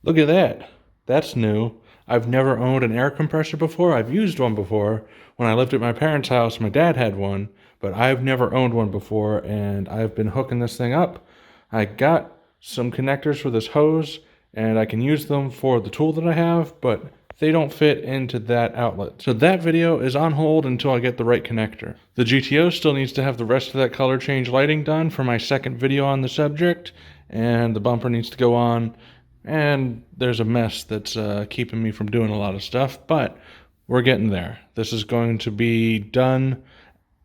Look at that. That's new. I've never owned an air compressor before. I've used one before. When I lived at my parents' house, my dad had one, but I've never owned one before, and I've been hooking this thing up. I got some connectors for this hose, and I can use them for the tool that I have, but they don't fit into that outlet. So that video is on hold until I get the right connector. The GTO still needs to have the rest of that color change lighting done for my second video on the subject, and the bumper needs to go on, and there's a mess that's keeping me from doing a lot of stuff, but we're getting there. This is going to be done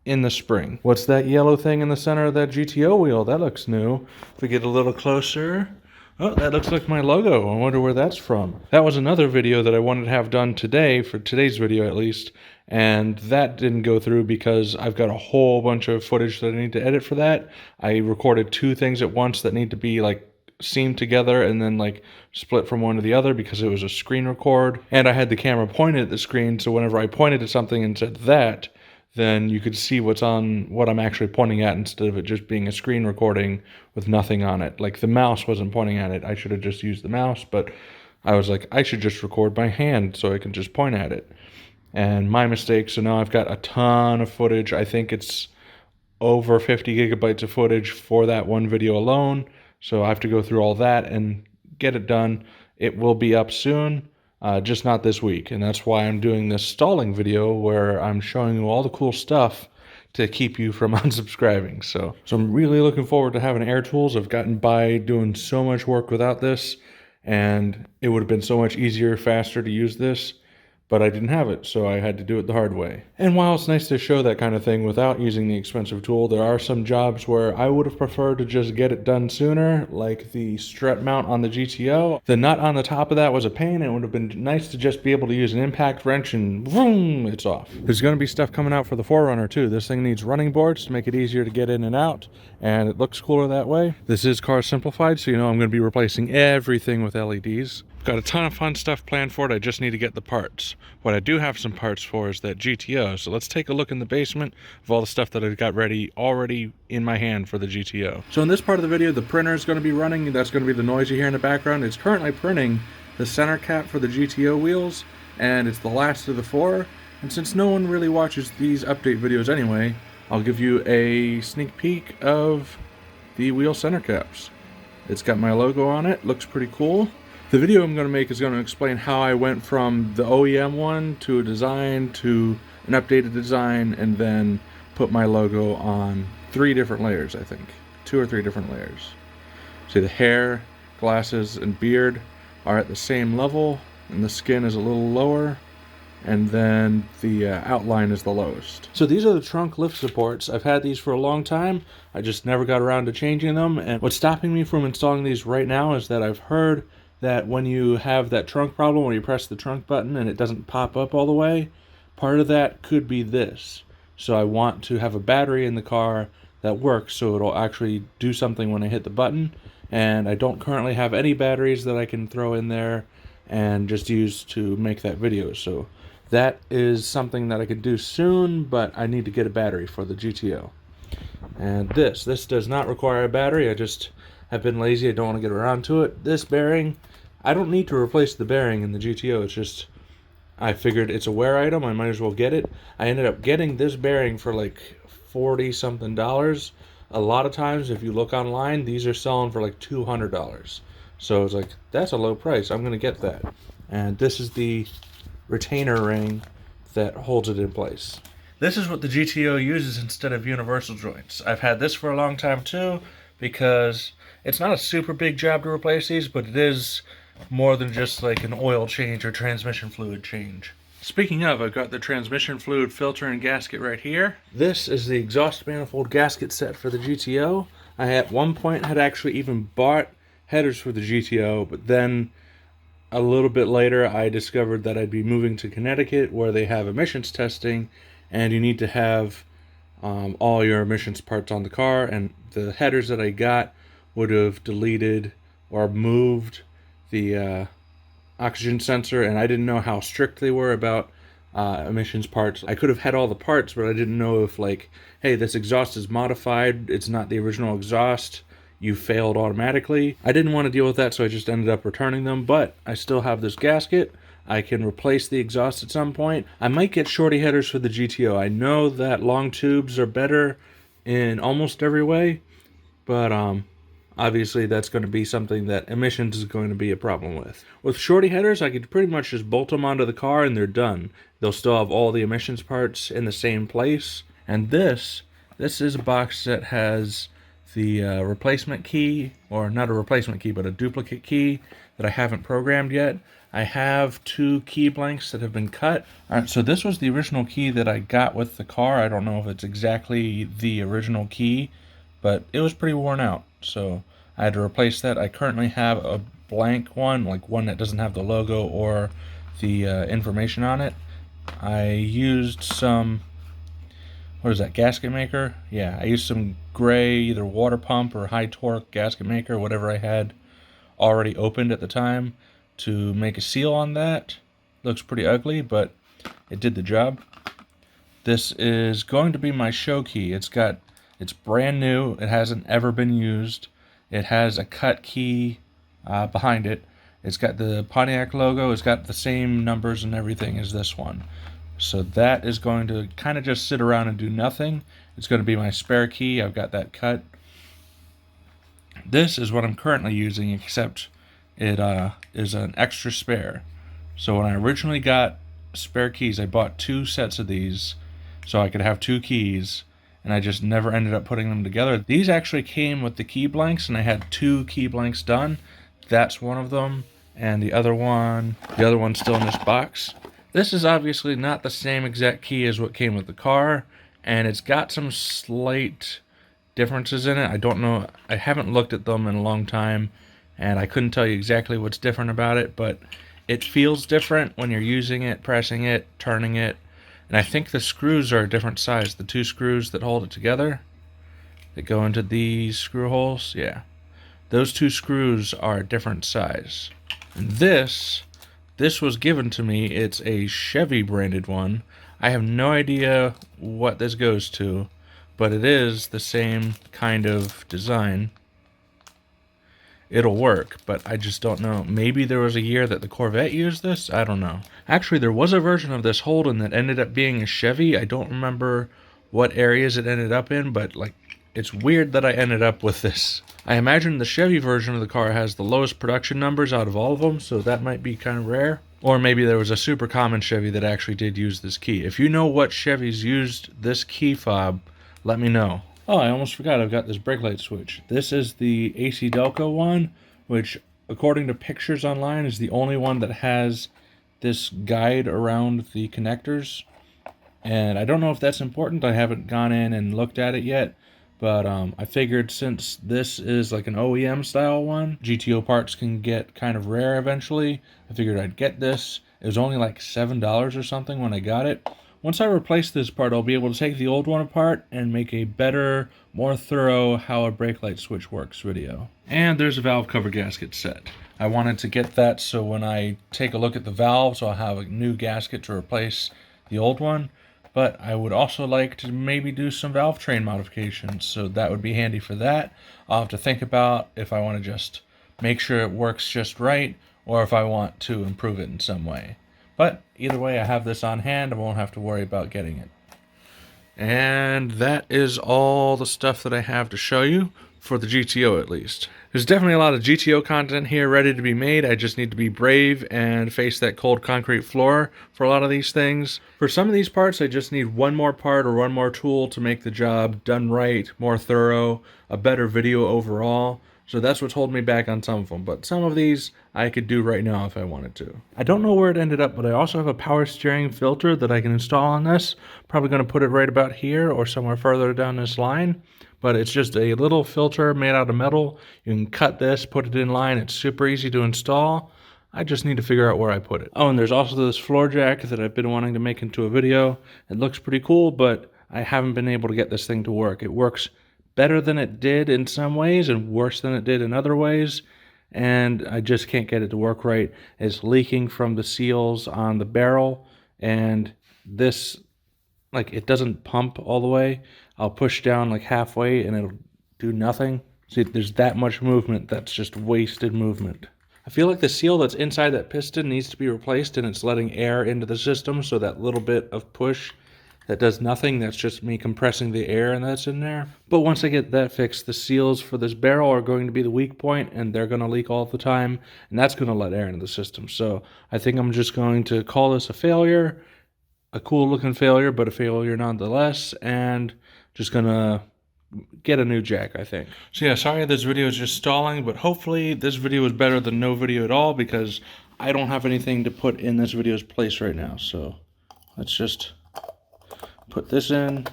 in the spring. What's that yellow thing in the center of that GTO wheel? That looks new. If we get a little closer, oh, that looks like my logo. I wonder where that's from. That was another video that I wanted to have done today, for today's video at least, and that didn't go through because I've got a whole bunch of footage that I need to edit for that. I recorded two things at once that need to be like seamed together and then like split from one to the other because it was a screen record, and I had the camera pointed at the screen, so whenever I pointed at something and said that, then you could see what's on what I'm actually pointing at instead of it just being a screen recording with nothing on it. Like the mouse wasn't pointing at it. I should have just used the mouse, but I was like, I should just record by hand so I can just point at it. And my mistake, so now I've got a ton of footage. I think it's over 50 gigabytes of footage for that one video alone. So I have to go through all that and get it done. It will be up soon. Just not this week, and that's why I'm doing this stalling video where I'm showing you all the cool stuff to keep you from unsubscribing. So I'm really looking forward to having air tools. I've gotten by doing so much work without this, and it would have been so much easier, faster to use this, but I didn't have it, so I had to do it the hard way. And while it's nice to show that kind of thing without using the expensive tool, there are some jobs where I would have preferred to just get it done sooner, like the strut mount on the GTO. The nut on the top of that was a pain, and it would have been nice to just be able to use an impact wrench and vroom, it's off. There's going to be stuff coming out for the 4Runner too. This thing needs running boards to make it easier to get in and out, and it looks cooler that way. This is Cars Simplified, so you know I'm going to be replacing everything with LEDs. Got a ton of fun stuff planned for it. I just need to get the parts. What I do have some parts for is that GTO. So let's take a look in the basement of all the stuff that I've got ready already in my hand for the GTO. So in this part of the video, the printer is going to be running. That's going to be the noise you hear in the background. It's currently printing the center cap for the GTO wheels, and it's the last of the 4. And since no one really watches these update videos anyway, I'll give you a sneak peek of the wheel center caps. It's got my logo on it. Looks pretty cool. The video I'm going to make is going to explain how I went from the OEM one to a design to an updated design, and then put my logo on 3 different layers, I think. 2 or 3 different layers. See, the hair, glasses, and beard are at the same level, and the skin is a little lower, and then the outline is the lowest. So these are the trunk lift supports. I've had these for a long time. I just never got around to changing them, and what's stopping me from installing these right now is that I've heard that when you have that trunk problem where you press the trunk button and it doesn't pop up all the way, part of that could be this. So I want to have a battery in the car that works so it'll actually do something when I hit the button, and I don't currently have any batteries that I can throw in there and just use to make that video. So that is something that I could do soon, but I need to get a battery for the GTO. And this does not require a battery. I just have been lazy. I don't want to get around to it. This bearing, I don't need to replace the bearing in the GTO. It's just, I figured it's a wear item. I might as well get it. I ended up getting this bearing for like $40-something. A lot of times, if you look online, these are selling for like $200. So it's like, that's a low price. I'm going to get that. And this is the retainer ring that holds it in place. This is what the GTO uses instead of universal joints. I've had this for a long time too, because it's not a super big job to replace these, but it is more than just like an oil change or transmission fluid change. Speaking of, I've got the transmission fluid filter and gasket right here. This is the exhaust manifold gasket set for the GTO. I at one point had actually even bought headers for the GTO, but then a little bit later I discovered that I'd be moving to Connecticut where they have emissions testing, and you need to have all your emissions parts on the car, and the headers that I got would have deleted or moved the oxygen sensor, and I didn't know how strict they were about emissions parts. I could have had all the parts, but I didn't know if, like, hey, this exhaust is modified, it's not the original exhaust, you failed automatically. I didn't want to deal with that, so I just ended up returning them, but I still have this gasket. I can replace the exhaust at some point. I might get shorty headers for the GTO. I know that long tubes are better in almost every way, but obviously that's going to be something that emissions is going to be a problem with. With shorty headers, I could pretty much just bolt them onto the car and they're done. They'll still have all the emissions parts in the same place. And this is a box that has the replacement key, or not a replacement key, but a duplicate key that I haven't programmed yet. I have 2 key blanks that have been cut. Alright, so this was the original key that I got with the car. I don't know if it's exactly the original key, but it was pretty worn out, so I had to replace that. I currently have a blank one, like one that doesn't have the logo or the information on it. I used some, what is that, gasket maker? Yeah, I used some gray, either water pump or high torque gasket maker, whatever I had already opened at the time, to make a seal on that. Looks pretty ugly, but it did the job. This is going to be my show key. It's brand new. It hasn't ever been used. It has a cut key behind it. It's got the Pontiac logo. It's got the same numbers and everything as this one. So that is going to kind of just sit around and do nothing. It's going to be my spare key. I've got that cut. This is what I'm currently using, except it is an extra spare. So when I originally got spare keys, I bought 2 sets of these so I could have 2 keys, and I just never ended up putting them together. These actually came with the key blanks, and I had 2 key blanks done. That's one of them, and the other one's still in this box. This is obviously not the same exact key as what came with the car, and it's got some slight differences in it. I don't know, I haven't looked at them in a long time, and I couldn't tell you exactly what's different about it, but it feels different when you're using it, pressing it, turning it. And I think the screws are a different size. The 2 screws that hold it together, that go into these screw holes, yeah. Those 2 screws are a different size. And this was given to me. It's a Chevy branded one. I have no idea what this goes to, but it is the same kind of design. It'll work, but I just don't know. Maybe there was a year that the Corvette used this? I don't know. Actually, there was a version of this Holden that ended up being a Chevy. I don't remember what areas it ended up in, but like, it's weird that I ended up with this. I imagine the Chevy version of the car has the lowest production numbers out of all of them, so that might be kind of rare. Or maybe there was a super common Chevy that actually did use this key. If you know what Chevys used this key fob, let me know. Oh, I almost forgot, I've got this brake light switch. This is the AC Delco one, which, according to pictures online, is the only one that has this guide around the connectors. And I don't know if that's important. I haven't gone in and looked at it yet. But I figured since this is like an OEM style one, GTO parts can get kind of rare eventually. I figured I'd get this. It was only like $7 or something when I got it. Once I replace this part, I'll be able to take the old one apart and make a better, more thorough how a brake light switch works video. And there's a valve cover gasket set. I wanted to get that so when I take a look at the valves, I'll have a new gasket to replace the old one. But I would also like to maybe do some valve train modifications, so that would be handy for that. I'll have to think about if I want to just make sure it works just right, or if I want to improve it in some way. But either way, I have this on hand. I won't have to worry about getting it. And that is all the stuff that I have to show you, for the GTO at least. There's definitely a lot of GTO content here ready to be made. I just need to be brave and face that cold concrete floor for a lot of these things. For some of these parts, I just need one more part or one more tool to make the job done right, more thorough, a better video overall. So that's what's holding me back on some of them. But some of these I could do right now if I wanted to. I don't know where it ended up, but I also have a power steering filter that I can install on this. Probably going to put it right about here or somewhere further down this line. But it's just a little filter made out of metal. You can cut this, put it in line. It's super easy to install. I just need to figure out where I put it. Oh, and there's also this floor jack that I've been wanting to make into a video. It looks pretty cool, but I haven't been able to get this thing to work. It works better than it did in some ways and worse than it did in other ways. And I just can't get it to work right. It's leaking from the seals on the barrel. And this, like, it doesn't pump all the way. I'll push down like halfway and it'll do nothing. See, there's that much movement that's just wasted movement. I feel like the seal that's inside that piston needs to be replaced, and it's letting air into the system, so that little bit of push that does nothing, that's just me compressing the air and that's in there. But once I get that fixed, the seals for this barrel are going to be the weak point, and they're going to leak all the time, and that's going to let air into the system. So I think I'm just going to call this a failure, a cool looking failure, but a failure nonetheless, and just going to get a new jack, I think. So yeah, sorry this video is just stalling, but hopefully this video is better than no video at all, because I don't have anything to put in this video's place right now. So let's just put this in.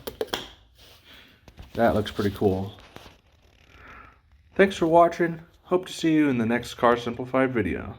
That looks pretty cool. Thanks for watching. Hope to see you in the next Car Simplified video.